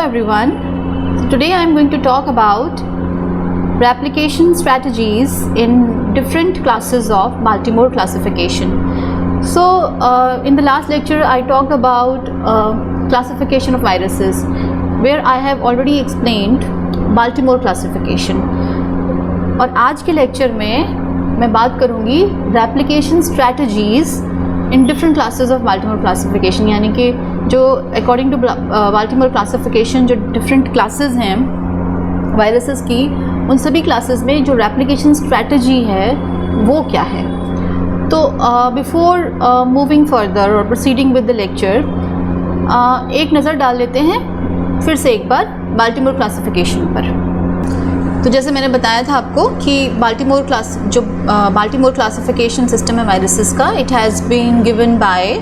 everyone. Today I am going to talk about replication strategies in different classes of Baltimore classification. So in the last lecture I talked about classification of viruses, where I have already explained Baltimore classification. और आज के lecture में मैं बात करूँगी replication strategies in different classes of Baltimore classification, यानी कि जो according to Baltimore classification जो different classes हैं viruses की, उन सभी classes में जो replication strategy है वो क्या है. तो before moving further or proceeding with the lecture, एक नज़र डाल लेते हैं फिर से एक बार Baltimore classification पर. तो जैसे मैंने बताया था आपको कि बाल्टीमोर क्लासिफिकेशन सिस्टम है वायरसेस का, it has been given by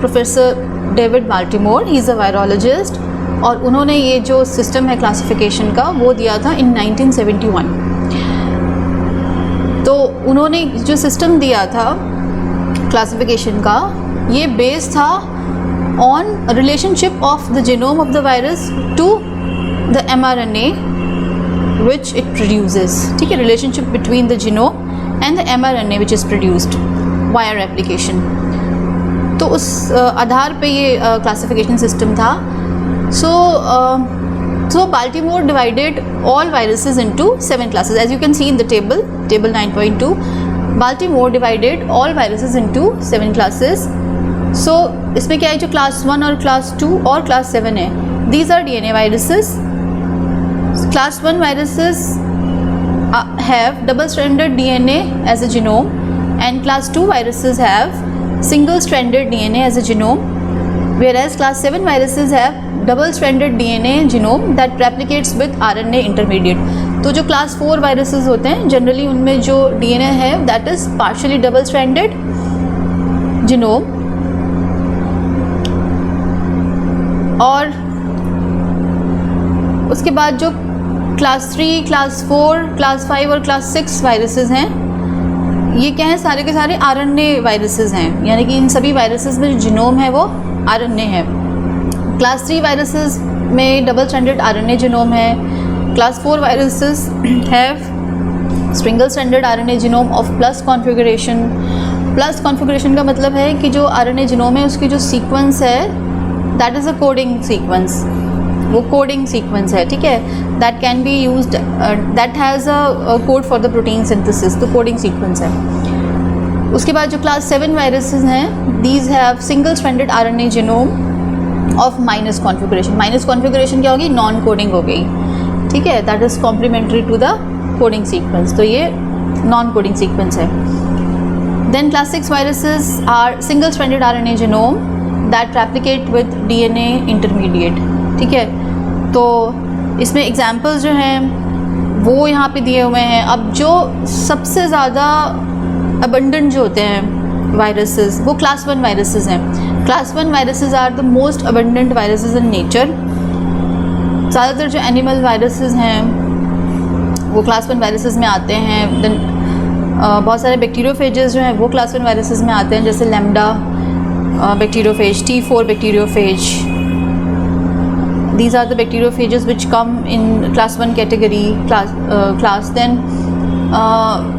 professor David Baltimore. He is a virologist और उन्होंने ये जो सिस्टम है क्लासिफिकेशन का वो दिया था इन 1971. तो उन्होंने जो सिस्टम दिया था क्लासिफिकेशन का, ये बेस था on relationship of the genome of the virus to the mRNA which it produces. ठीक है, relationship between the genome and the mRNA which is produced via replication. तो उस आधार पे ये classification system था. So Baltimore divided all viruses into 7 classes. As you can see in the table 9.2, Baltimore divided all viruses into 7 classes. So इसमें क्या है, जो class 1 और class 2 और class 7 है, these are DNA viruses. Class 1 viruses have double-stranded DNA as a genome, and class 2 viruses have single-stranded DNA as a genome, whereas class 7 viruses have double-stranded DNA genome that replicates with RNA intermediate. तो जो class 4 viruses होते हैं generally उनमें जो DNA है that is partially double-stranded genome, और उसके बाद जो क्लास 3, क्लास 4, क्लास 5 और क्लास 6 वायरसेस हैं, ये क्या हैं, सारे के सारे आरएनए वायरसेस हैं, यानी कि इन सभी वायरसेस में जो जीनोम है वो आरएनए है. क्लास 3 वायरसेस में डबल स्ट्रैंडेड आरएनए जीनोम है. Class 4 viruses have single stranded RNA genome of plus configuration. Plus configuration का मतलब है कि जो आरएनए जीनोम है उसकी जो सीक्वेंस है that is a coding sequence, वो कोडिंग सीक्वेंस है. ठीक है, that can be used, that has a code for the protein synthesis, तो कोडिंग सीक्वेंस है. उसके बाद जो क्लास 7 वायरसेस हैं, these have single stranded RNA genome of minus configuration. Minus configuration क्या होगी, नॉन कोडिंग हो गई. ठीक है, that is complementary to the coding sequence, तो ये नॉन कोडिंग सीक्वेंस है. Then class 6 viruses are single stranded RNA genome that replicate with DNA intermediate. ठीक है, तो इसमें एग्जाम्पल्स जो हैं वो यहाँ पे दिए हुए हैं. अब जो सबसे ज़्यादा अबंडेंट जो होते हैं वायरसेस वो क्लास 1 वायरसेस हैं. Class 1 viruses are the most abundant viruses in nature. ज़्यादातर जो एनिमल वायरसेस हैं वो क्लास 1 वायरसेस में आते हैं. देन बहुत सारे बैक्टीरियोफेजेस जो हैं वो क्लास 1 वायरसेस में आते हैं, जैसे lambda bacteriophage, T4 bacteriophage. These are the bacteriophages which come in class 1 category class. Then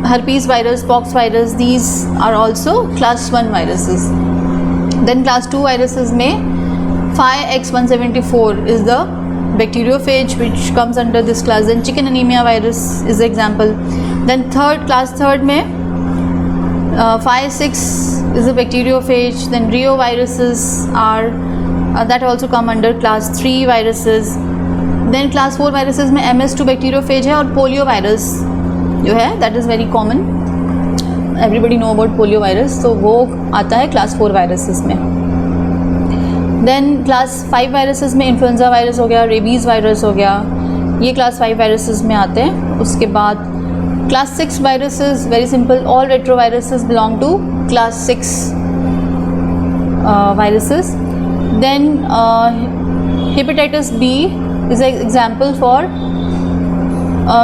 herpes virus, pox virus, these are also class 1 viruses. Then class 2 viruses में Phi-X174 is the bacteriophage which comes under this class. Then chicken anemia virus is the example. Then class 3 में Phi-6 is a bacteriophage. Then reoviruses are that also come under class 3 viruses. Then class 4 viruses में MS2 bacteriophage है, और polio virus जो है that is very common, everybody know about polio virus, तो वो आता है class 4 viruses में. Then class 5 viruses में influenza virus हो गया, rabies virus हो गया, ये class 5 viruses में आते हैं. उसके बाद class 6 viruses, very simple, all retroviruses belong to class 6 viruses. Then hepatitis B is an example for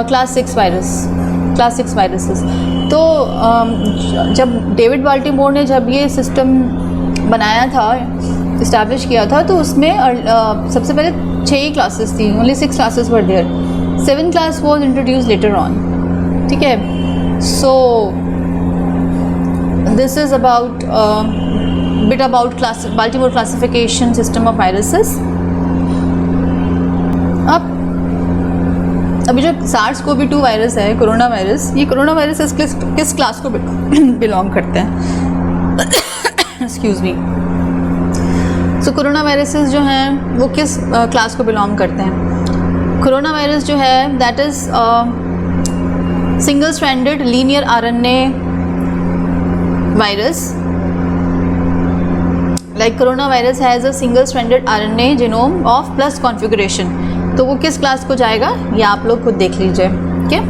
class 6 viruses. तो जब डेविड बाल्टीमोर ने जब ये सिस्टम बनाया था इस्टेब्लिश किया था, तो उसमें सबसे पहले 6 ही क्लासेस थी, only 6 classes were there, 7th class was introduce later on, ठीक है। So this is about bit about Baltimore classification system of viruses. अब अभी जो SARS-CoV-2 वायरस है, कोरोना वायरस, ये कोरोना वायरस किस क्लास को बिलोंग करते हैं? Excuse me. So corona viruses जो हैं वो किस क्लास को बिलोंग करते हैं? कोरोना वायरस जो है that is single stranded linear RNA virus. Like corona virus has a single stranded RNA genome of plus configuration, तो वो किस क्लास को जाएगा ये आप लोग खुद देख लीजिए, ठीक है।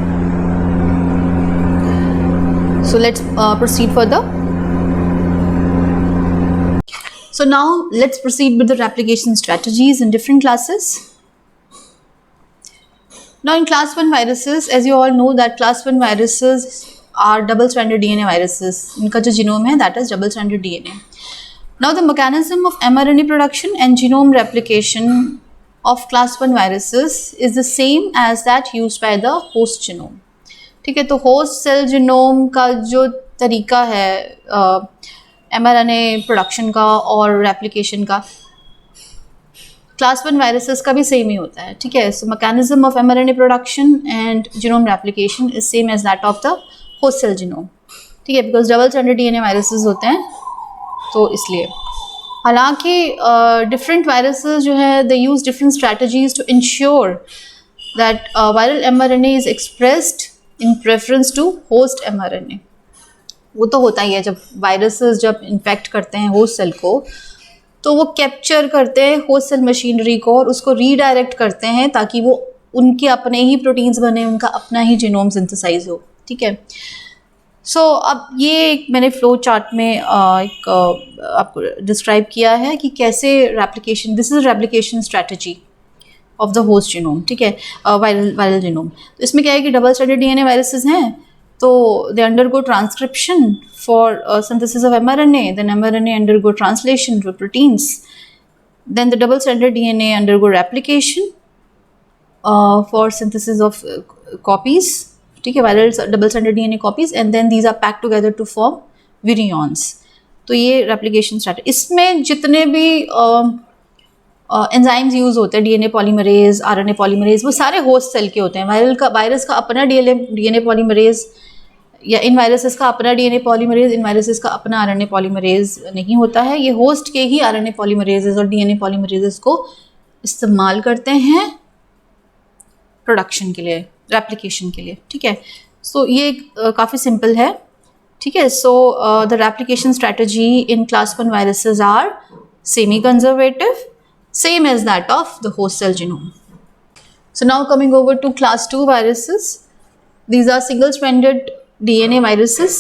So let's proceed further. So now let's proceed with the replication strategies in different classes. Now in class 1 viruses, as you all know that class 1 viruses are double-stranded DNA viruses. इनका जो genome है that is double-stranded DNA. Now the mechanism of mRNA production and genome replication of class 1 viruses is the same as that used by the host genome. ठीक है, तो host cell genome का जो तरीका है mRNA प्रोडक्शन का और replication का, क्लास 1 वायरसेस का भी सेम ही होता है, ठीक है। So mechanism of mRNA production and genome replication is same as that of the host cell genome, ठीक है, because double stranded DNA viruses होते हैं, तो इसलिए। हालांकि डिफरेंट वायरसेस जो है they use different strategies to ensure that viral mRNA is expressed in preference to host mRNA। वो तो होता ही है, जब वायरसेस जब इन्फेक्ट करते हैं होस्ट सेल को तो वो कैप्चर करते हैं होस्ट सेल मशीनरी को और उसको रीडायरेक्ट करते हैं ताकि वो उनके अपने ही प्रोटीन्स बने, उनका अपना ही जीनोम सिंथेसाइज हो, ठीक है। सो अब ये एक मैंने फ्लो चार्ट में एक आपको डिस्क्राइब किया है कि कैसे replication, this is replication strategy of the host genome, ठीक है, वायरल जीनोम। तो इसमें क्या है कि डबल स्ट्रैंडेड DNA वायरसेस हैं, तो they undergo transcription for synthesis of mRNA, then mRNA undergo translation to proteins, then the double-stranded DNA undergo replication for synthesis of copies, ठीक है, viral double-stranded DNA copies, and then these are packed together to form virions. तो ये replication strategy। इसमें जितने भी enzymes use होते हैं, DNA polymerase, RNA polymerase, वो सारे होस्ट सेल के होते हैं। वायरस का अपना DNA पॉलीमरेज या इन वायरसेस का अपना DNA पॉलीमरेज, इन वायरसेस का अपना RNA पॉलीमरेज नहीं होता है। ये होस्ट के ही RNA पॉलीमरेजेस और DNA पॉलीमरेजेस को इस्तेमाल करते हैं प्रोडक्शन के लिए, रेप्लिकेशन के लिए, ठीक है। सो ये काफ़ी सिंपल है, ठीक है। So the replication strategy in class 1 viruses are semi conservative, same as that of the host cell genome. So now coming over to class 2 viruses, these are single stranded DNA viruses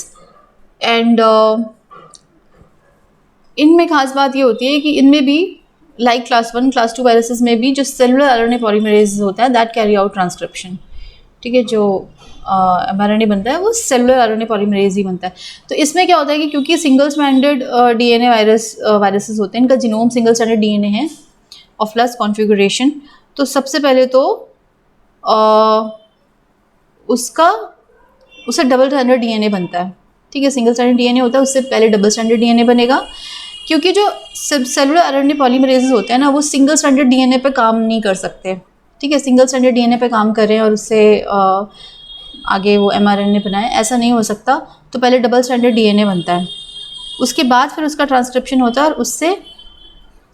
and इनमें खास बात ये होती है कि इनमें भी like class 1 class 2 viruses में भी जो सेलुलर RNA पॉलीमरेज होता है दैट कैरी आउट ट्रांसक्रिप्शन, ठीक है। जो mRNA बनता है वो सेलुलर RNA पॉलीमरेज ही बनता है। तो इसमें क्या होता है कि क्योंकि सिंगल स्ट्रैंडेड DNA वायरसेस होते हैं, इनका जीनोम सिंगल स्ट्रैंडेड DNA है ऑफ प्लस कॉन्फ़िगरेशन, तो सबसे पहले तो उससे डबल स्ट्रैंडेड DNA बनता है, ठीक है। सिंगल स्ट्रैंडेड DNA होता है, उससे पहले डबल स्ट्रैंडेड DNA बनेगा, क्योंकि जो सेलुलर RNA पॉलीमरेजेस होते हैं ना वो सिंगल स्ट्रैंडेड DNA पे काम नहीं कर सकते, ठीक है। सिंगल स्ट्रैंडेड DNA पे काम करें और उससे आगे वो mRNA बनाए, ऐसा नहीं हो सकता। तो पहले डबल स्ट्रैंडेड DNA बनता है, उसके बाद फिर उसका ट्रांसक्रिप्शन होता है और उससे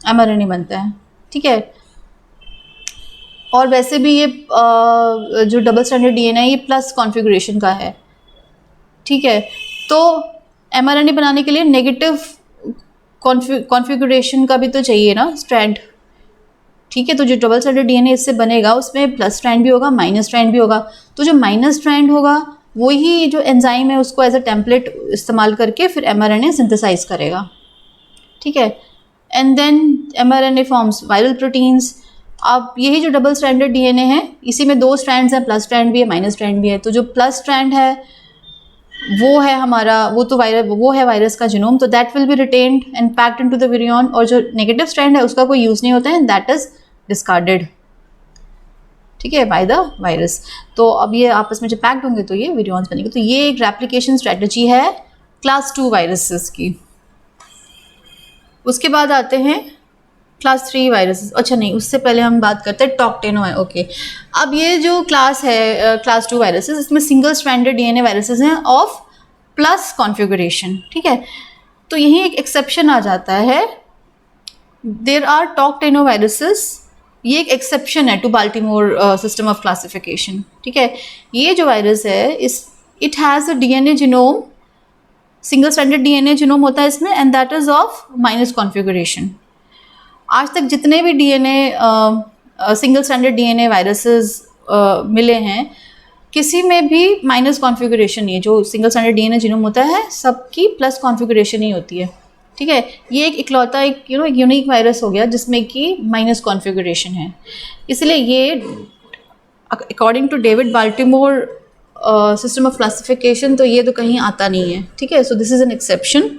mRNA बनता है, ठीक है। और वैसे भी ये जो डबल स्ट्रैंडेड DNA है ये प्लस कॉन्फ़िगरेशन का है, ठीक है। तो mRNA बनाने के लिए नेगेटिव कॉन्फ़िगरेशन का भी तो चाहिए ना स्ट्रैंड, ठीक है। तो जो डबल स्ट्रैंडेड DNA इससे बनेगा उसमें प्लस स्ट्रैंड भी होगा, माइनस स्ट्रैंड भी होगा। तो जो माइनस स्ट्रैंड होगा वही जो एंजाइम है उसको एज अ टेम्पलेट इस्तेमाल करके फिर mRNA सिंथेसाइज करेगा, ठीक है। And then mRNA forms viral proteins. अब यही जो डबल स्ट्रैंडेड DNA है इसी में 2 स्ट्रैंड्स हैं, प्लस स्ट्रैंड भी है, माइनस स्ट्रैंड भी है। तो जो प्लस स्ट्रैंड है वो है हमारा, वो है वायरस का जीनोम, तो that will B retained and packed into the virion, और जो नेगेटिव स्ट्रैंड है उसका कोई यूज़ नहीं होता है, एंड दैट इज डिस्कार्डेड, ठीक है, बाय द वायरस। तो अब ये आपस में जब पैक्ड होंगे तो ये विरियंस बनेंगे। तो ये एक रेप्लिकेशन स्ट्रेटजी है क्लास 2 वायरसेस की। उसके बाद आते हैं क्लास 3 वायरसेस। अच्छा नहीं, उससे पहले हम बात करते हैं टॉक्टेनो है, ओके। अब ये जो क्लास है क्लास 2 वायरसेस, इसमें सिंगल स्ट्रैंडेड डीएनए वायरसेस हैं ऑफ प्लस कॉन्फ़िगरेशन, ठीक है। तो यहीं एक एक्सेप्शन आ जाता है, देयर आर टॉक्टेनो वायरसेस, ये एक एक्सेप्शन है to Baltimore system of classification, ठीक है। ये जो वायरस है it has a DNA genome, single stranded DNA genome होता है इसमें, and that is of minus configuration. आज तक जितने भी DNA single stranded DNA viruses मिले हैं, किसी में भी माइनस कॉन्फ़िगरेशन नहीं है। जो सिंगल स्ट्रैंडेड डीएनए जीनोम होता है सबकी प्लस कॉन्फ़िगरेशन ही होती है, ठीक है। ये एक इकलौता एक यूनिक वायरस हो गया जिसमें कि माइनस कॉन्फ़िगरेशन है। इसलिए ये according to David Baltimore system of classification तो ये तो कहीं आता नहीं है, ठीक है। So this is an exception.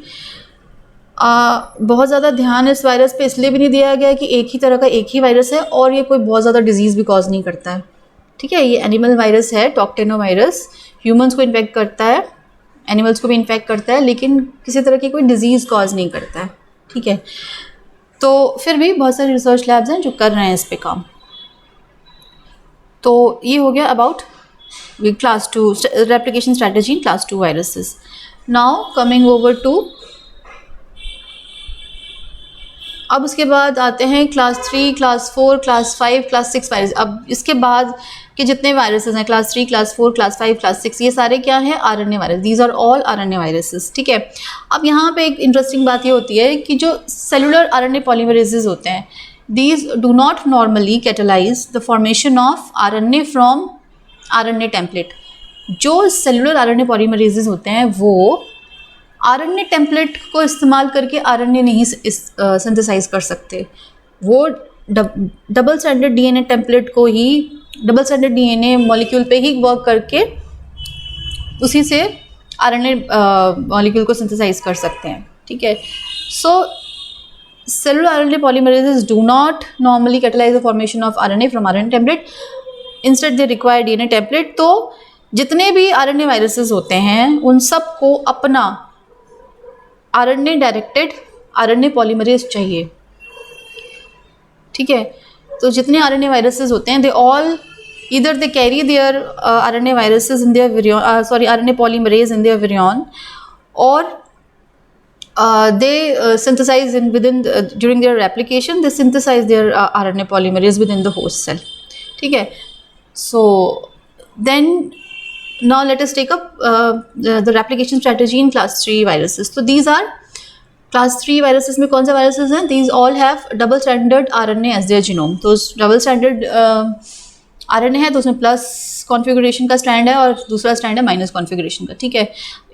बहुत ज़्यादा ध्यान इस वायरस पे इसलिए भी नहीं दिया गया कि एक ही तरह का एक ही वायरस है और ये कोई बहुत ज़्यादा डिजीज़ भी कॉज नहीं करता है, ठीक है। ये एनिमल वायरस है, टॉक्टेनो वायरस, ह्यूमंस को इन्फेक्ट करता है, एनिमल्स को भी इन्फेक्ट करता है, लेकिन किसी तरह की कोई डिजीज़ कॉज नहीं करता है, ठीक है। तो फिर भी बहुत सारे रिसर्च लैब्स हैं जो कर रहे हैं इस पे काम। तो ये हो गया about class 2 replication strategy in class 2 viruses. Now coming over to, अब उसके बाद आते हैं class 3, class 4, class 5, class 6 virus. अब इसके बाद के जितने वायरसेस हैं क्लास 3, क्लास 4, क्लास 5, क्लास 6, ये सारे क्या हैं? RNA virus. These are all RNA viruses, ठीक है। अब यहाँ पे एक इंटरेस्टिंग बात ये होती है कि जो सेलुलर आरएनए पॉलीमरेजेस होते हैं, these do not normally catalyse the formation of RNA from RNA template. जो सेलुलर आरएनए पॉलीमरेजेस होते हैं वो आरएनए टेम्पलेट को इस्तेमाल करके आरएनए नहीं सिंथेसाइज कर सकते। वो डबल स्टैंडर्ड डीएनए टेम्पलेट को ही, डबल स्टैंडर्ड डीएनए मॉलिक्यूल पे ही वर्क करके उसी से आरएनए मॉलिक्यूल को सिंथेसाइज कर सकते हैं, ठीक है। So cellular RNA polymerases do not normally catalyse the formation of RNA from RNA template, instead they require DNA template. तो जितने भी आरएनए वायरसेस होते हैं उन सब को अपना आरएनए डायरेक्टेड आरएनए पॉलीमरेज चाहिए, ठीक है। तो जितने आरएनए वायरसेस होते हैं, they all either they carry their RNA viruses in their virion, RNA polymerase in their virion, or they synthesize during their replication, they synthesize their RNA polymerase within the host cell, ठीक है। So then now let us take up the replication strategy in class 3 viruses. So these are class 3 viruses में कौन से viruses हैं? These all have double stranded RNA as their genome. तो double stranded RNA है तो उसमें plus configuration का strand है और दूसरा स्ट्रैंड है माइनस कॉन्फ़िगरेशन का, ठीक है।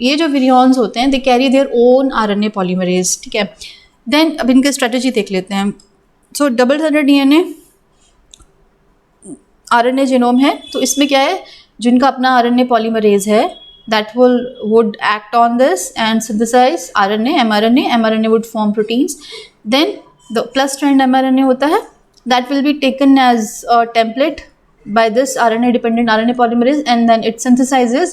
ये जो विरियंस होते हैं they carry their own RNA polymerase, ठीक है। देन अब इनके स्ट्रेटजी देख लेते हैं। So double standard DNA RNA genome है, तो इसमें क्या है, जिनका अपना आरएनए पॉलीमरेज है that would act on this and synthesise RNA, mRNA would form proteins. Then the plus strand mRNA होता है that will be taken as a template by this RNA dependent RNA polymerase, and then it synthesizes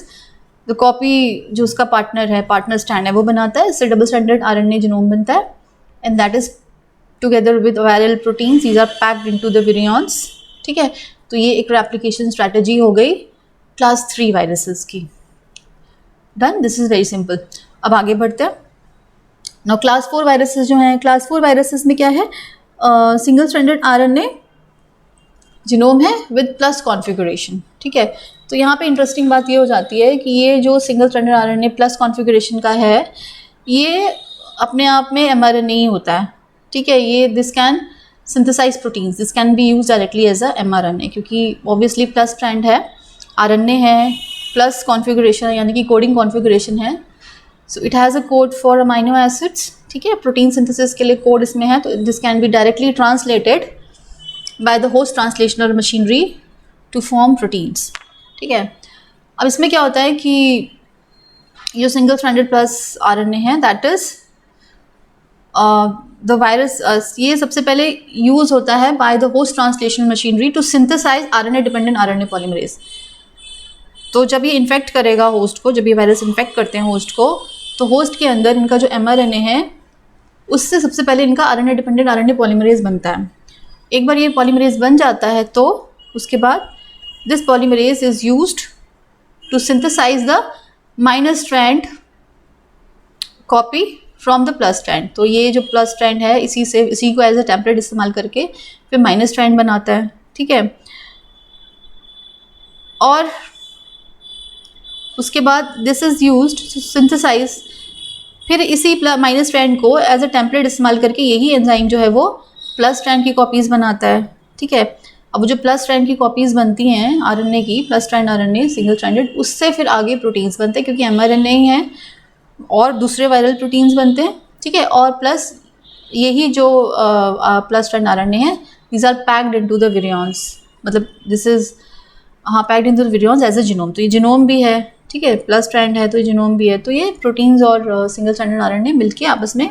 the copy जो उसका partner है, partner strand है, वो बनाता है, इससे डबल स्टैंडर्ड RNA जीनोम बनता है, and that is together with viral proteins, these are packed into the virions, ठीक है। तो ये एक रेप्लिकेशन स्ट्रैटेजी हो गई क्लास 3 वायरसेस की। Done, this is very simple. अब आगे बढ़ते हैं। नाउ क्लास 4 वायरसेस जो हैं, क्लास 4 वायरसेस में क्या है, सिंगल स्टैंडर्ड RNA जीनोम है विद प्लस कॉन्फ़िगरेशन, ठीक है। तो यहाँ पे इंटरेस्टिंग बात ये हो जाती है कि ये जो single standard RNA plus configuration का है, ये अपने आप में एमआरएनए ही होता है, ठीक है। ये this can synthesise proteins, this can be use directly as a mRNA, क्योंकि ऑब्वियसली प्लस स्ट्रैंड है, आरएनए है, प्लस कॉन्फ़िगरेशन यानी कि कोडिंग कॉन्फ़िगरेशन है। So it has a code for amino acids, ठीक है। प्रोटीन सिंथेसिस के लिए कोड इसमें है, तो this can be directly translated by the host translational machinery to form proteins, ठीक है। अब इसमें क्या होता है कि जो सिंगल स्ट्रैंडेड प्लस आरएनए है दैट इज द वायरस, ये सबसे पहले यूज होता है by the host translation machinery to synthesise RNA dependent RNA polymerase. तो जब ये इन्फेक्ट करेगा होस्ट को, जब ये वायरस इन्फेक्ट करते हैं होस्ट को, तो होस्ट के अंदर इनका जो mRNA है उससे सबसे पहले इनका आरएनए डिपेंडेंट आरएनए पॉलीमरेज बनता है। एक बार ये पॉलीमरेज बन जाता है तो उसके बाद this polymerase is used to synthesise the minor strand copy from the plus strand. तो ये जो प्लस स्ट्रैंड है इसी को एज अ टेम्पलेट इस्तेमाल करके फिर माइनस स्ट्रैंड बनाता है, ठीक है। और उसके बाद this is used to synthesise, फिर इसी माइनस स्ट्रैंड को एज अ टेम्पलेट इस्तेमाल करके यही एंजाइम जो है वो प्लस स्ट्रैंड की कॉपीज़ बनाता है, ठीक है। अब वो जो प्लस स्ट्रैंड की कॉपीज़ बनती हैं आरएनए की, plus strand RNA single stranded, उससे फिर आगे प्रोटीन्स बनते हैं क्योंकि mRNA ही हैं और दूसरे वायरल प्रोटीन्स बनते हैं, ठीक है। और प्लस यही जो प्लस स्ट्रैंड आरएनए है these are packed into the virions, मतलब this is packed into the virions as a genome. तो ये जीनोम भी है, ठीक है, प्लस स्ट्रैंड है तो ये जीनोम भी है। तो ये प्रोटीन्स और सिंगल स्ट्रैंडेड आरएनए मिलके आपस में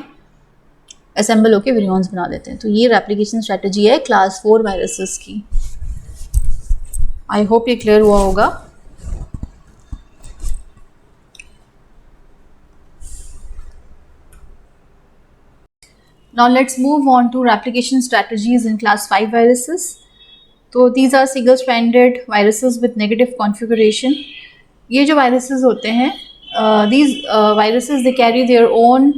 असेंबल होकर विरियॉन्स बना देते हैं। तो ये रेप्लिकेशन स्ट्रेटजी है क्लास 4 वायरसेस की। आई होप ये क्लियर हुआ होगा। Now let's move on to replication strategies in class 5 viruses. तो these are single stranded viruses with negative configuration. ये जो viruses होते हैं these viruses they carry their own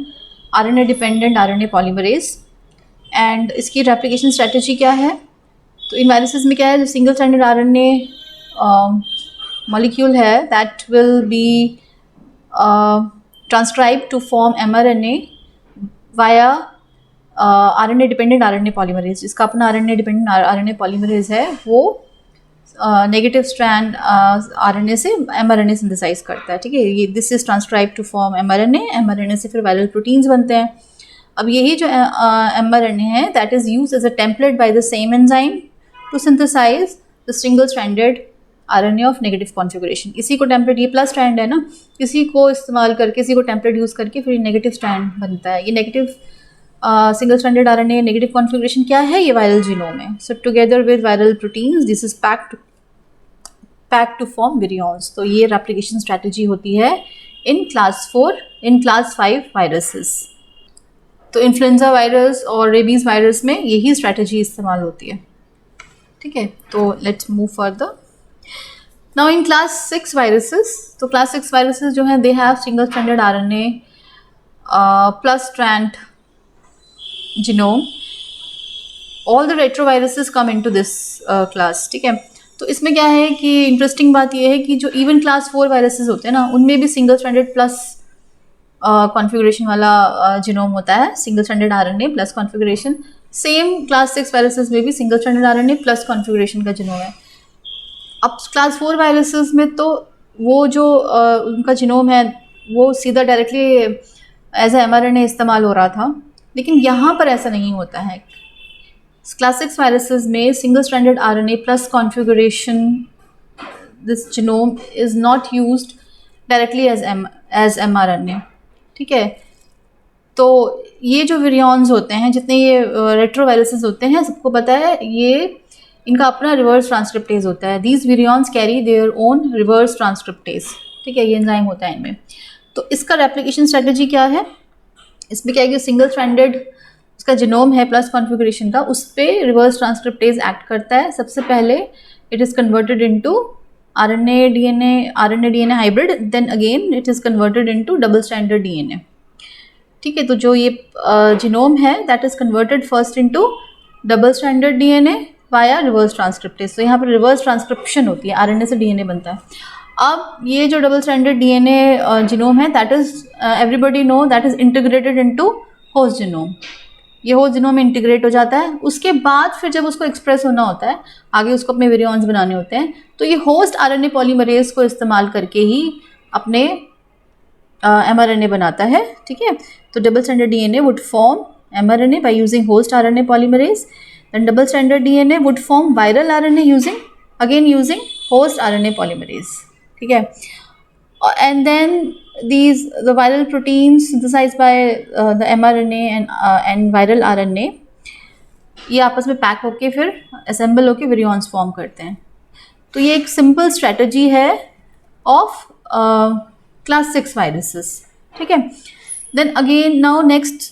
RNA dependent RNA polymerase and इसकी replication strategy क्या है? तो इन viruses में क्या है, जो single stranded RNA molecule है that will be transcribed to form mRNA via RNA dependent RNA polymerase. जिसका अपना RNA डिपेंडेंट RNA पॉलीमरेज है वो नेगेटिव स्ट्रैंड RNA से mRNA सिंथेसाइज करता है, ठीक है। ये this is transcribe to form mRNA से फिर वायरल प्रोटीन्स बनते हैं। अब यही जो mRNA है that is used as a template by the same enzyme to synthesise the single stranded RNA of negative configuration. इसी को टेम्पलेट, ये प्लस स्ट्रैंड है ना, इसी को इस्तेमाल करके, इसी को टेम्पलेट यूज़ करके फिर नेगेटिव स्ट्रैंड बनता है। ये negative single stranded RNA negative configuration क्या है, ये वायरल जीनोम है। So together with viral proteins this is packed to form virions. तो ये रेप्लिकेशन स्ट्रैटेजी होती है इन क्लास 5 वायरसेस। तो इन्फ्लुएंजा वायरस और रेबीज वायरस में यही स्ट्रैटेजी इस्तेमाल होती है, ठीक है। तो let's move further. Now in class 6 viruses, तो क्लास 6 वायरसेस जो हैं they have single stranded RNA plus strand genome, all the retroviruses come into this class, ठीक है। तो इसमें क्या है कि इंटरेस्टिंग बात यह है कि जो इवन क्लास 4 वायरसेस होते हैं ना उनमें भी सिंगल स्ट्रैंडेड प्लस कॉन्फ़िगरेशन वाला जीनोम होता है, single stranded RNA plus configuration. Same class 6 viruses में भी single stranded RNA plus configuration का जीनोम है। अब क्लास 4 वायरसेस में तो वो जो उनका जीनोम है वो सीधा डायरेक्टली एज ए mRNA इस्तेमाल हो रहा था, लेकिन यहाँ पर ऐसा नहीं होता है। क्लास 6 वायरसेस में single stranded RNA plus configuration this genome is not used directly as mRNA, ठीक है। तो ये जो विरियॉन्स होते हैं, जितने ये रेट्रो वायरसेस होते हैं, सबको पता है ये इनका अपना रिवर्स ट्रांसक्रिप्टेज होता है। These virions carry their own reverse transcriptase, ठीक है, ये एंजाइम होता है इनमें। तो इसका रेप्लिकेशन स्ट्रेटजी क्या है, इसमें क्या है कि सिंगल स्ट्रैंडेड उसका जीनोम है प्लस कॉन्फ़िगरेशन का, उस पर रिवर्स ट्रांसक्रिप्टेज एक्ट करता है। सबसे पहले it is converted into RNA DNA hybrid, then again it is converted into double stranded DNA, ठीक है। तो जो ये जीनोम है that is converted first into double stranded DNA via reverse transcriptase. तो यहाँ पर रिवर्स ट्रांसक्रिप्शन होती है, RNA से DNA बनता है। अब ये जो डबल स्ट्रैंडेड DNA जीनोम है that is everybody know that is integrated into host genome. ये होस्ट जीनोम में इंटीग्रेट हो जाता है। उसके बाद फिर जब उसको एक्सप्रेस होना होता है, आगे उसको अपने वेरियॉन्स बनाने होते हैं, तो ये होस्ट RNA पॉलीमरेज को इस्तेमाल करके ही अपने mRNA बनाता है, ठीक है। तो double stranded DNA would form mRNA by using host RNA polymerase, then double stranded DNA would form viral RNA using host RNA polymerase, ठीक है। and then the viral proteins synthesized by the mRNA and viral RNA, ये आपस में pack होके फिर assemble होके विरियॉन्स form करते हैं. तो ये एक सिंपल स्ट्रेटजी है ऑफ क्लास 6 वायरसेस. ठीक है. Then again now next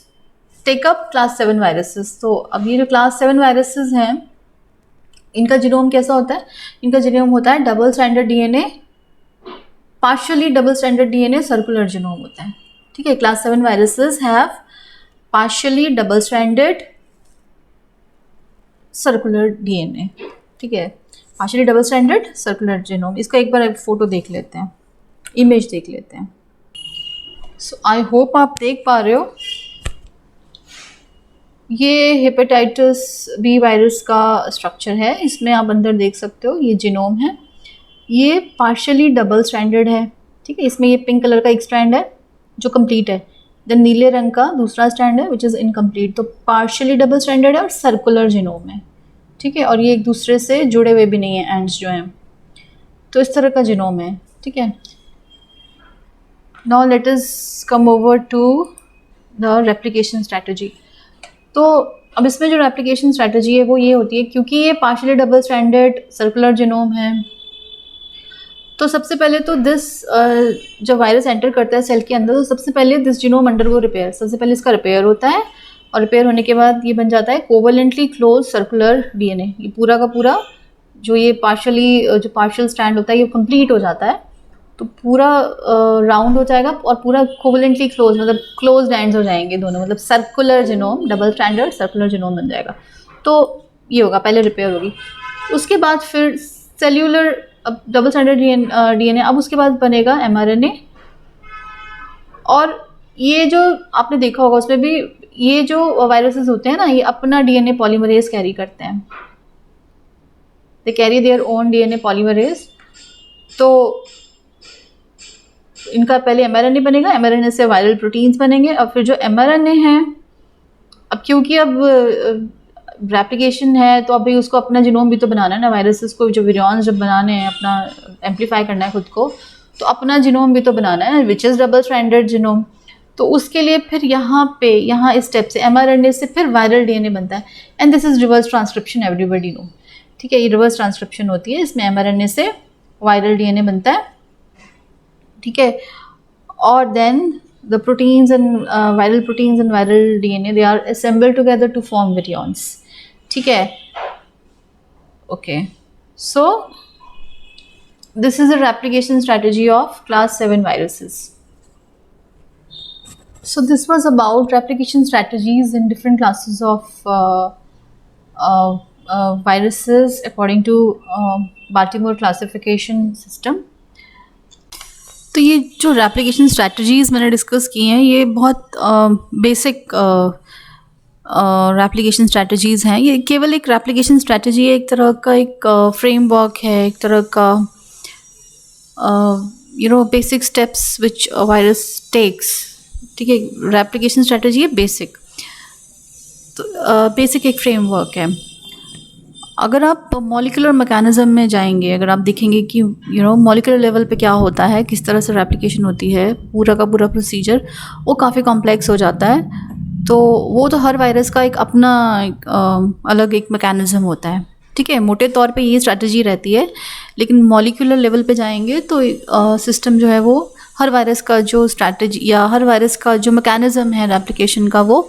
take up class 7 viruses. तो अब ये जो क्लास 7 वायरसेस हैं, इनका जीनोम कैसा होता है? इनका जीनोम होता है double stranded DNA, partially double stranded DNA, circular genome होता है. ठीक है. Class 7 viruses have partially double stranded circular DNA. ठीक है. Partially double stranded circular genome. इसका एक बार फोटो देख लेते हैं, इमेज देख लेते हैं. सो आई होप आप देख पा रहे हो. ये हेपेटाइटिस बी वायरस का स्ट्रक्चर है. इसमें आप अंदर देख सकते हो ये जीनोम है. ये पार्शियली डबल स्ट्रैंडेड है. ठीक है. इसमें ये पिंक कलर का एक स्ट्रैंड है जो कंप्लीट है. देन नीले रंग का दूसरा स्ट्रैंड है विच इज़ इनकम्प्लीट. तो पार्शियली डबल स्ट्रैंडेड है और सर्कुलर जीनोम है. ठीक है. और ये एक दूसरे से जुड़े हुए भी नहीं है एंड्स जो हैं. तो इस तरह का जीनोम है. ठीक है. Now let us come over to the replication strategy. तो अब इसमें जो रेप्लिकेशन स्ट्रैटेजी है वो ये होती है, क्योंकि ये partially double stranded circular genome है, तो सबसे पहले तो दिस जब वायरस एंटर करता है सेल के अंदर, तो सबसे पहले दिस जीनोम अंडरगो रिपेयर. सबसे पहले इसका रिपेयर होता है और रिपेयर होने के बाद ये बन जाता है कोवलेंटली क्लोज सर्कुलर डीएनए. ये पूरा का पूरा जो ये पार्शियल स्ट्रैंड होता है ये कंप्लीट हो जाता है. तो पूरा राउंड हो जाएगा और पूरा कोवलेंटली क्लोज, मतलब क्लोज एंड्स हो जाएंगे दोनों, मतलब circular genome, double stranded circular genome बन जाएगा. तो ये होगा, पहले रिपेयर होगी. उसके बाद फिर सेल्यूलर, अब डबल स्ट्रैंडेड डीएनए, अब उसके बाद बनेगा एमआरएनए. और ये जो आपने देखा होगा उसमें भी ये जो वायरसेस होते हैं ना, ये अपना डीएनए पॉलीमरेज कैरी करते हैं. They carry their own DNA polymerase. तो इनका पहले एमआरएनए बनेगा, एमआरएनए से वायरल प्रोटीन्स बनेंगे. और फिर जो एमआरएनए हैं, अब क्योंकि अब रेप्लिकेशन है तो अभी उसको अपना जीनोम भी तो बनाना है ना, वायरसेस को जो विरियॉन्स जब बनाने हैं, अपना एम्पलीफाई करना है खुद को, तो अपना जीनोम भी तो बनाना है, which is double stranded genome. तो उसके लिए फिर यहाँ इस स्टेप से एमआरएनए से फिर वायरल डीएनए बनता है. And this is reverse transcription, everybody know. ठीक है. ये रिवर्स ट्रांसक्रिप्शन होती है, इसमें एमआरएनए से वायरल डीएनए बनता है. ठीक है. और then the proteins and viral proteins and viral DNA, they are assembled together to form virions. ठीक है. Okay. So this is a replication strategy of class 7 viruses. So this was about replication strategies in different classes of viruses according to Baltimore classification system. तो ये जो replication strategies मैंने discuss की हैं, ये बहुत बेसिक रेप्लिकेशन स्ट्रैटेजीज़ हैं. ये केवल एक रेप्लिकेशन स्ट्रैटेजी है, एक तरह का एक फ्रेमवर्क है, एक तरह का basic steps which virus takes. ठीक है. रेप्लिकेशन स्ट्रैटेजी है बेसिक, तो बेसिक एक फ्रेमवर्क है. अगर आप मॉलिक्यूलर मैकेनिज़्म में जाएंगे, अगर आप देखेंगे कि मॉलिक्यूलर लेवल पे क्या होता है, किस तरह से रेप्लिकेशन होती है, पूरा का पूरा प्रोसीजर वो काफ़ी कॉम्प्लेक्स हो जाता है. तो वो तो हर वायरस का एक अपना अलग एक मैकेनिज़्म होता है. ठीक है. मोटे तौर पे ये स्ट्रैटेजी रहती है, लेकिन मॉलिक्यूलर लेवल पे जाएंगे तो सिस्टम जो है वो हर वायरस का जो स्ट्रैटेजी या हर वायरस का जो मैकेनिज़्म है रेप्लिकेशन का वो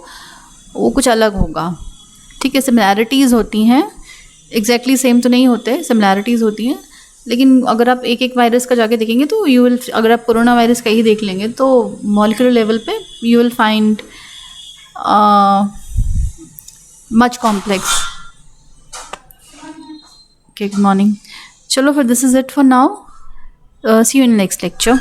कुछ अलग होगा. ठीक है. सिमिलैरिटीज़ होती हैं, एग्जैक्टली सेम तो नहीं होते, सिमिलैरिटीज़ होती हैं. लेकिन अगर आप एक एक वायरस का जाके देखेंगे तो यू विल, अगर आप कोरोना वायरस का ही देख लेंगे तो मॉलिक्यूलर लेवल पे you will find much complex. Okay, good morning. चलो फिर this is it for now. See you in next lecture.